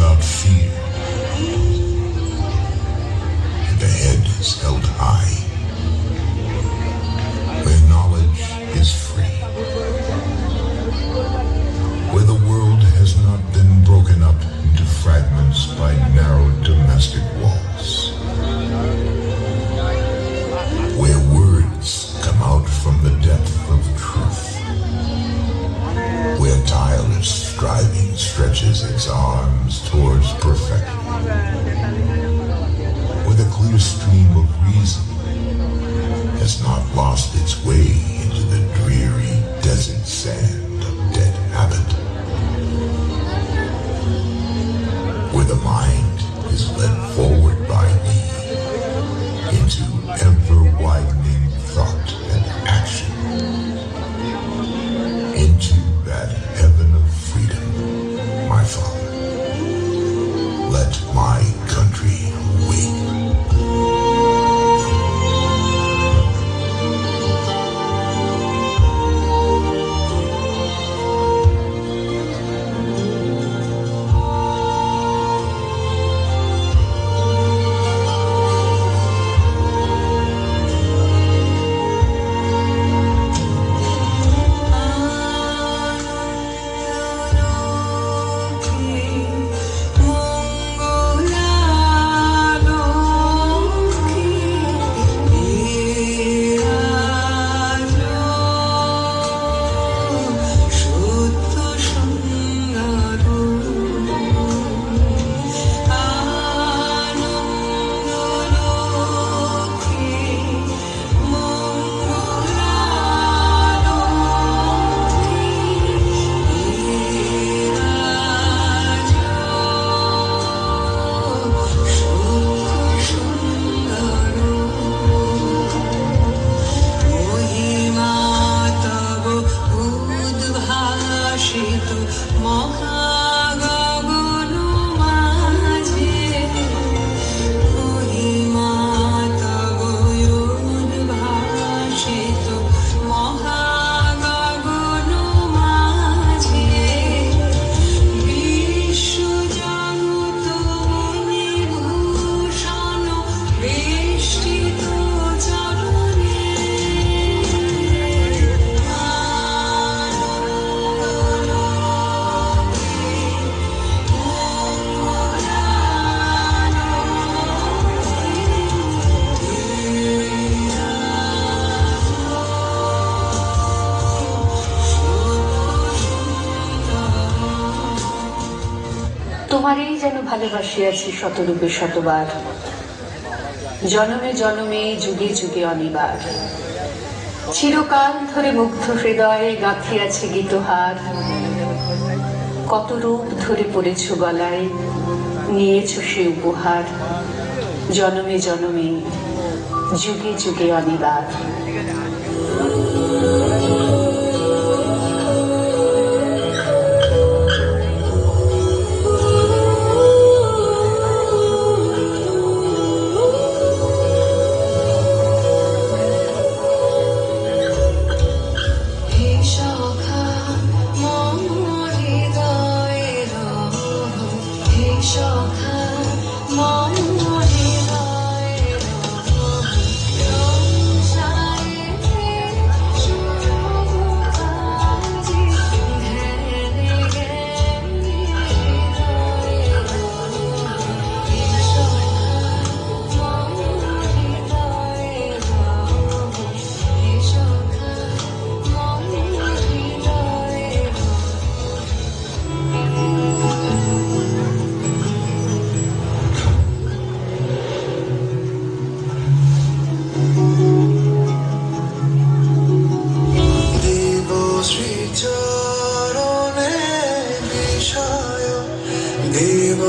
without fear, and the head is held high, where knowledge is free, where the world has not been broken up into fragments by narrow domestic walls, where words come out from the depth of truth, where tireless striving stretches its arms towards perfection, where the clear stream of reason has not lost its way into the dreary desert sand of dead habit, where the mind is led forward by me into ever-widening thought and action, into that heaven of freedom, my Father. Let my country wake. তোমারই যেন ভালোবাসিয়াছি শতরূপে শতবার, জনমে জনমে যুগে যুগে অনিবার, চিরকাল ধরে মুগ্ধ হৃদয়ে গাঁথিয়াছে গীতহার, কত রূপ ধরে পড়েছ গলায়, নিয়েছ সে উপহার, জনমে জনমে যুগে যুগে অনিবার। দেব